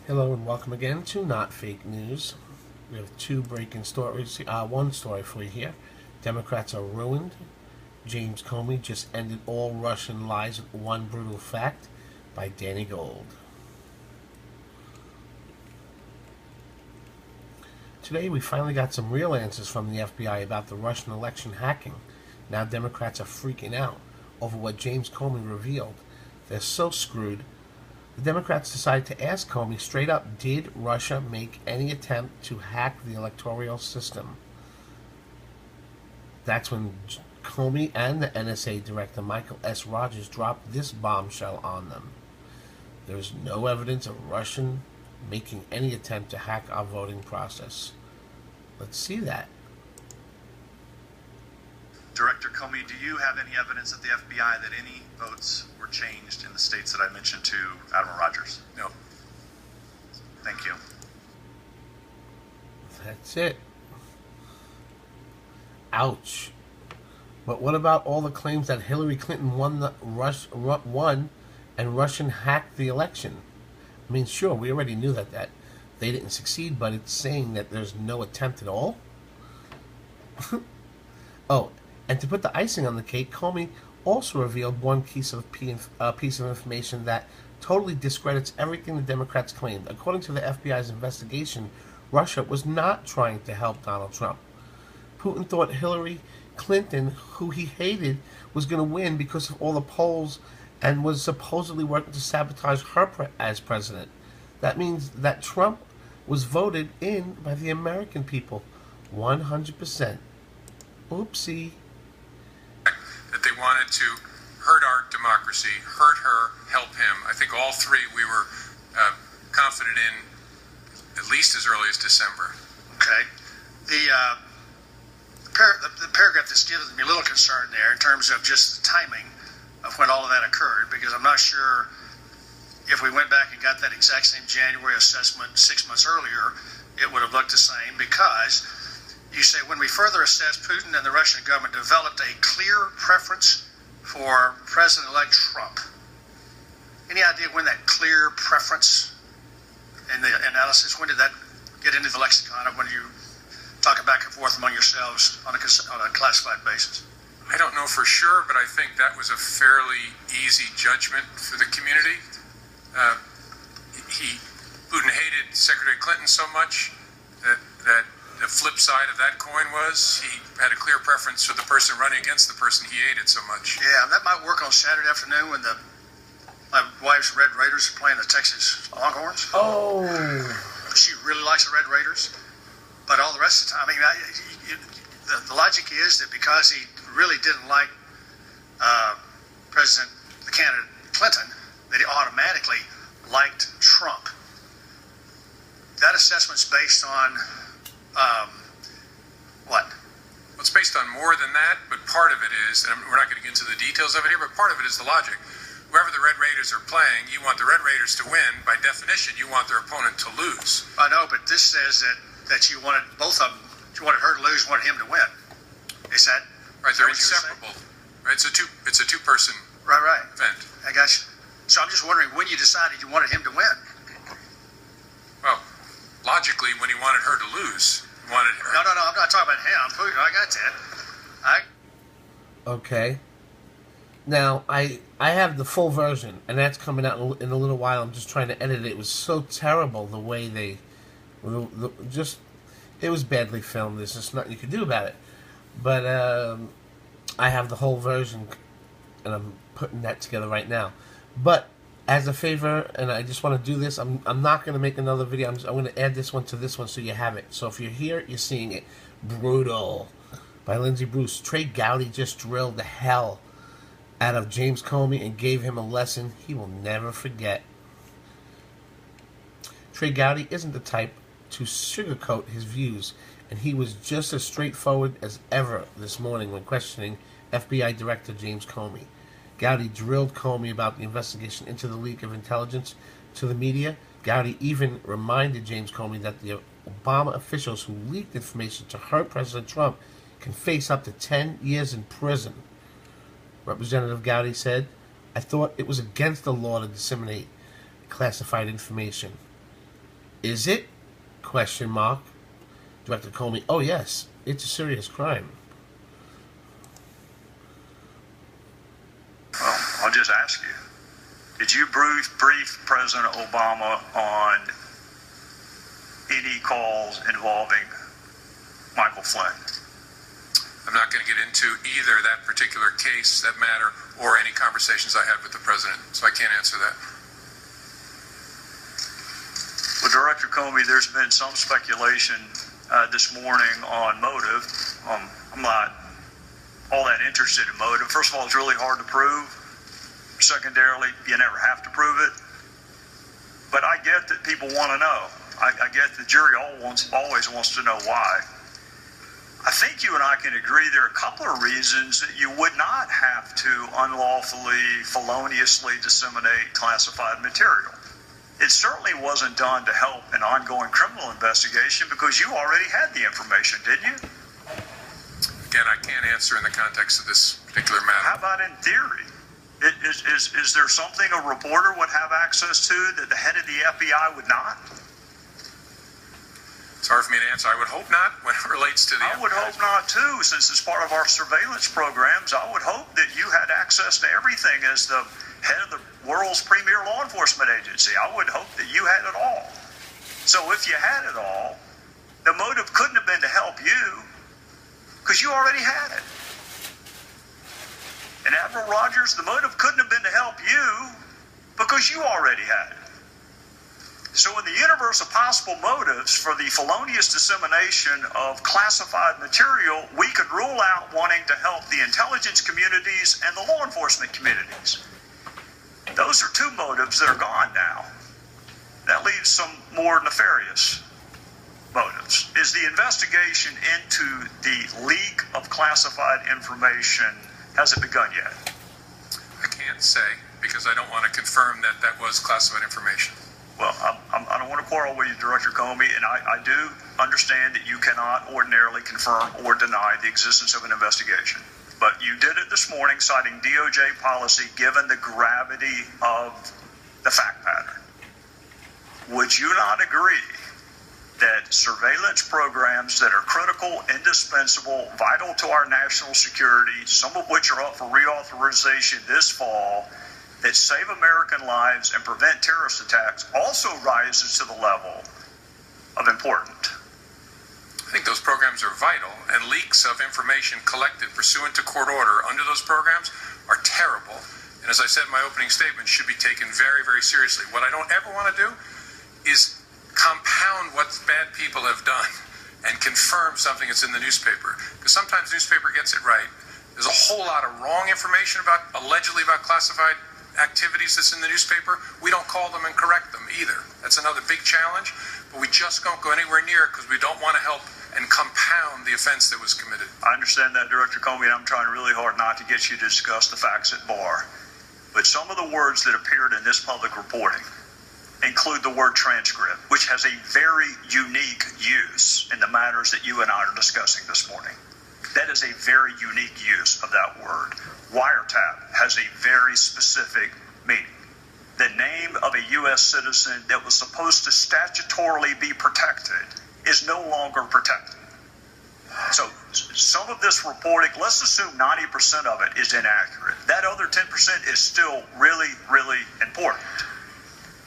Hello and welcome again to Not Fake News. We have two breaking stories. One story for you here. Democrats are ruined. James Comey just ended all Russian lies with one brutal fact by Danny Gold. Today we finally got some real answers from the FBI about the Russian election hacking. Now Democrats are freaking out over what James Comey revealed. They're so screwed. The Democrats decided to ask Comey straight up, did Russia make any attempt to hack the electoral system? That's when Comey and the NSA Director Michael S. Rogers dropped this bombshell on them. There's no evidence of Russian making any attempt to hack our voting process. Let's see that. Director Comey, do you have any evidence at the FBI that any votes were changed in the states that I mentioned to Admiral Rogers? No. Thank you. That's it. Ouch. But what about all the claims that Hillary Clinton won and Russian hacked the election? I mean, sure, we already knew that they didn't succeed, but it's saying that there's no attempt at all? Oh, and to put the icing on the cake, Comey also revealed one piece of information that totally discredits everything the Democrats claimed. According to the FBI's investigation, Russia was not trying to help Donald Trump. Putin thought Hillary Clinton, who he hated, was going to win because of all the polls and was supposedly working to sabotage her as president. That means that Trump was voted in by the American people. 100%. Oopsie. That they wanted to hurt our democracy, hurt her, help him. I think all three we were confident in at least as early as December. Okay. The paragraph that's given me a little concern there in terms of just the timing of when all of that occurred, because I'm not sure if we went back and got that exact same January assessment 6 months earlier, it would have looked the same, because you say, when we further assess, Putin and the Russian government developed a clear preference for President-elect Trump. Any idea when that clear preference in the analysis, when did that get into the lexicon of when you talk back and forth among yourselves on a classified basis? I don't know for sure, but I think that was a fairly easy judgment for the community. Putin hated Secretary Clinton so much that the flip side of that coin was he had a clear preference for the person running against the person he hated so much. Yeah, that might work on Saturday afternoon when my wife's Red Raiders are playing the Texas Longhorns. Oh. She really likes the Red Raiders. But all the rest of the time, I mean, the logic is that because he really didn't like the candidate Clinton, that he automatically liked Trump. That assessment's based on what? Well, it's based on more than that, but part of it is, and we're not going to get into the details of it here, but part of it is the logic. Whoever the Red Raiders are playing, you want the Red Raiders to win. By definition, you want their opponent to lose. I know, but this says that you wanted both of them. You wanted her to lose, wanted him to win. Is that right? They're inseparable. Right? It's a two-person right event. I got you. So I'm just wondering when you decided you wanted him to win. Well, logically, when he wanted her to lose, he wanted her. No. I'm not talking about him. Putin, I got that. Okay. Now, I have the full version, and that's coming out in a little while. I'm just trying to edit it. It was so terrible the way they... it was badly filmed. There's just nothing you could do about it. But I have the whole version, and I'm putting that together right now. But as a favor, and I just want to do this, I'm not going to make another video. I'm going to add this one to this one so you have it. So if you're here, you're seeing it. Brutal. By Lindsay Bruce. Trey Gowdy just drilled the hell out of James Comey and gave him a lesson he will never forget. Trey Gowdy isn't the type to sugarcoat his views, and he was just as straightforward as ever this morning when questioning FBI Director James Comey. Gowdy drilled Comey about the investigation into the leak of intelligence to the media. Gowdy even reminded James Comey that the Obama officials who leaked information to hurt President Trump can face up to 10 years in prison. Representative Gowdy said, "I thought it was against the law to disseminate classified information." Is it? Question mark. Director Comey, oh yes, it's a serious crime. Well, I'll just ask you. Did you brief President Obama on any calls involving Michael Flynn? I'm not going to get into either that particular case, that matter, or any conversations I had with the president, so I can't answer that. Well, Director Comey, there's been some speculation this morning on motive. I'm not all that interested in motive. First of all, it's really hard to prove. Secondarily, you never have to prove it. But I get that people want to know. I get the jury always wants to know why. I think you and I can agree there are a couple of reasons that you would not have to unlawfully, feloniously disseminate classified material. It certainly wasn't done to help an ongoing criminal investigation because you already had the information, didn't you? Again, I can't answer in the context of this particular matter. How about in theory? Is there something a reporter would have access to that the head of the FBI would not? It's hard for me to answer. I would hope not when it relates to the I would hope not too, since it's part of our surveillance programs. I would hope that you had access to everything as the head of the world's premier law enforcement agency. I would hope that you had it all. So if you had it all, the motive couldn't have been to help you because you already had it. And Admiral Rogers, the motive couldn't have been to help you because you already had it. So in the universe of possible motives for the felonious dissemination of classified material, we could rule out wanting to help the intelligence communities and the law enforcement communities. Those are two motives that are gone now. That leaves some more nefarious motives. Is the investigation into the leak of classified information, has it begun yet? I can't say because I don't want to confirm that that was classified information. Well, I don't want to quarrel with you, Director Comey, and I do understand that you cannot ordinarily confirm or deny the existence of an investigation. But you did it this morning citing DOJ policy given the gravity of the fact pattern. Would you not agree that surveillance programs that are critical, indispensable, vital to our national security, some of which are up for reauthorization this fall, that save American lives and prevent terrorist attacks also rises to the level of important? I think those programs are vital, and leaks of information collected pursuant to court order under those programs are terrible. And as I said in my opening statement, should be taken very, very seriously. What I don't ever want to do is compound what bad people have done and confirm something that's in the newspaper. Because sometimes the newspaper gets it right. There's a whole lot of wrong information allegedly about classified activities that's in the newspaper. We don't call them and correct them either. That's another big challenge, but we just don't go anywhere near it because we don't want to help and compound the offense that was committed. I understand that, Director Comey, and I'm trying really hard not to get you to discuss the facts at bar. But some of the words that appeared in this public reporting include the word transcript, which has a very unique use in the matters that you and I are discussing this morning. That is a very unique use of that word. Wiretap has a very specific meaning. The name of a U.S. citizen that was supposed to statutorily be protected is no longer protected. So some of this reporting, let's assume 90% of it is inaccurate. That other 10% is still really, really important.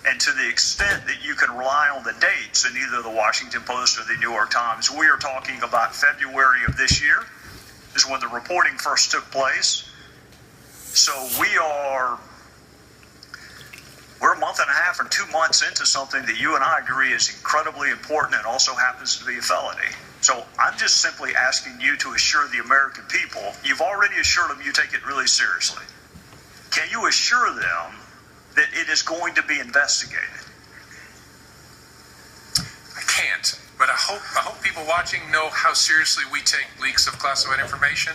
And to the extent that you can rely on the dates in either the Washington Post or the New York Times, we are talking about February of this year is when the reporting first took place. So we're a month and a half or 2 months into something that you and I agree is incredibly important and also happens to be a felony. So I'm just simply asking you to assure the American people, you've already assured them you take it really seriously. Can you assure them that it is going to be investigated? I can't, but I hope people watching know how seriously we take leaks of classified information,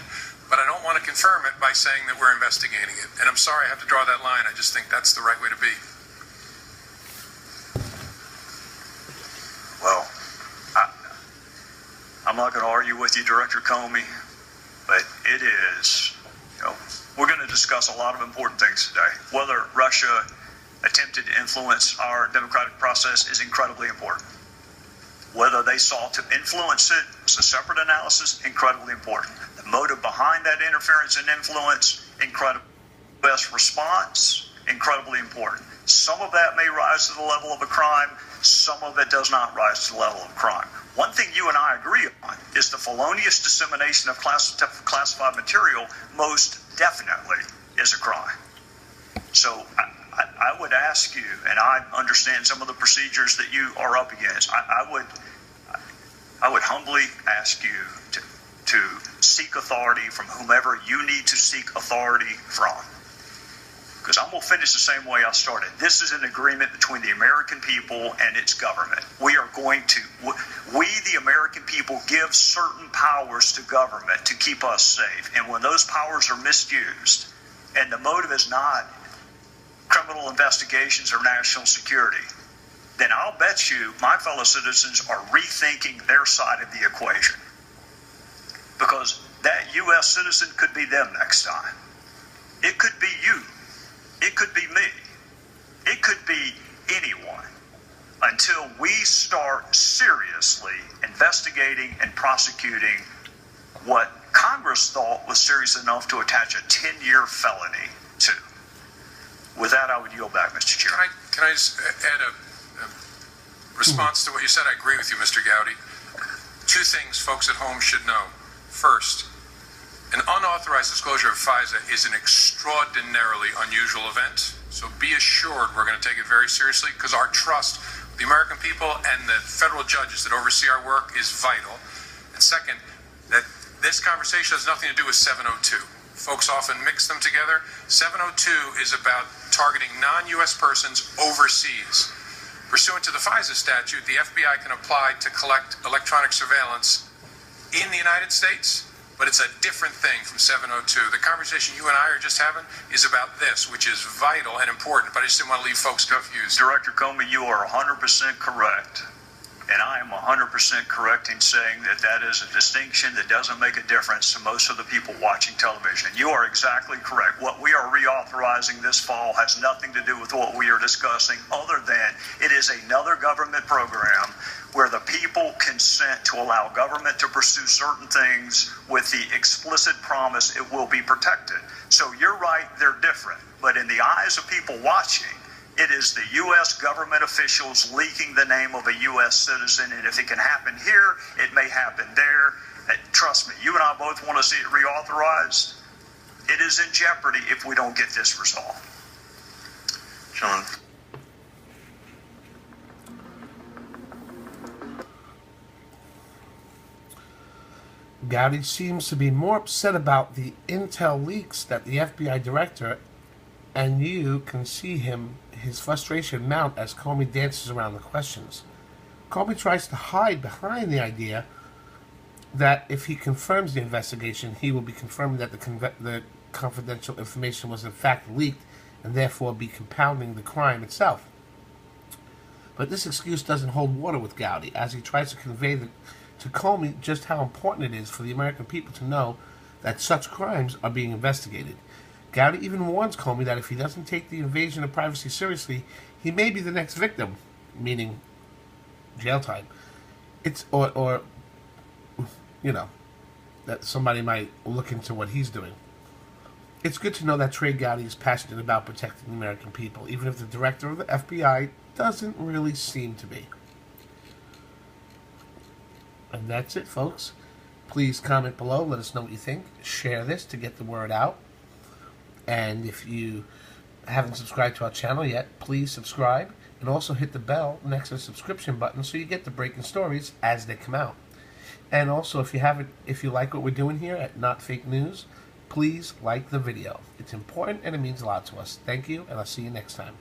but I don't want to confirm it by saying that we're investigating it. And I'm sorry I have to draw that line. I just think that's the right way to be. Well, I'm not going to argue with you, Director Comey, but it is, we're going to discuss a lot of important things today. Whether Russia attempted to influence our democratic process is incredibly important. Whether they sought to influence it is a separate analysis, incredibly important. The motive behind that interference and influence, incredible. Best response, incredibly important. Some of that may rise to the level of a crime, some of it does not rise to the level of a crime. One thing you and I agree on is the felonious dissemination of classified material most definitely is a crime. So I would ask you, and I understand some of the procedures that you are up against, I would humbly ask you to seek authority from whomever you need to seek authority from. Because I'm going to finish the same way I started. This is an agreement between the American people and its government. We, the American people, give certain powers to government to keep us safe. And when those powers are misused, and the motive is not criminal investigations or national security, then I'll bet you my fellow citizens are rethinking their side of the equation. Because that U.S. citizen could be them next time. It could be you. It could be me. It could be anyone, until we start seriously investigating and prosecuting what Congress thought was serious enough to attach a 10-year felony to. With that, I would yield back, Mr. Chairman. Can I just add a response to what you said? I agree with you, Mr. Gowdy. Two things folks at home should know. First, an unauthorized disclosure of FISA is an extraordinarily unusual event. So be assured we're going to take it very seriously, because our trust with the American people and the federal judges that oversee our work is vital. And second, that this conversation has nothing to do with 702. Folks often mix them together. 702 is about targeting non-U.S. persons overseas. Pursuant to the FISA statute, the FBI can apply to collect electronic surveillance in the United States, but it's a different thing from 702. The conversation you and I are just having is about this, which is vital and important, but I just didn't want to leave folks confused. Director Comey, you are 100% correct. And I am 100% correct in saying that that is a distinction that doesn't make a difference to most of the people watching television. You are exactly correct. What we are reauthorizing this fall has nothing to do with what we are discussing, other than it is another government program where the people consent to allow government to pursue certain things with the explicit promise it will be protected. So you're right, they're different. But in the eyes of people watching, it is the U.S. government officials leaking the name of a U.S. citizen, and if it can happen here, it may happen there. Trust me, you and I both want to see it reauthorized. It is in jeopardy if we don't get this resolved. John. Gowdy seems to be more upset about the intel leaks that the FBI director, and you can see his frustration mount as Comey dances around the questions. Comey tries to hide behind the idea that if he confirms the investigation, he will be confirming that the confidential information was in fact leaked, and therefore be compounding the crime itself. But this excuse doesn't hold water with Gowdy, as he tries to convey to Comey just how important it is for the American people to know that such crimes are being investigated. Gowdy even warns Comey that if he doesn't take the invasion of privacy seriously, he may be the next victim, meaning jail time. Or that somebody might look into what he's doing. It's good to know that Trey Gowdy is passionate about protecting the American people, even if the director of the FBI doesn't really seem to be. And that's it, folks. Please comment below. Let us know what you think. Share this to get the word out. And if you haven't subscribed to our channel yet, please subscribe. And also hit the bell next to the subscription button so you get the breaking stories as they come out. And also, if you like what we're doing here at Not Fake News, please like the video. It's important and it means a lot to us. Thank you, and I'll see you next time.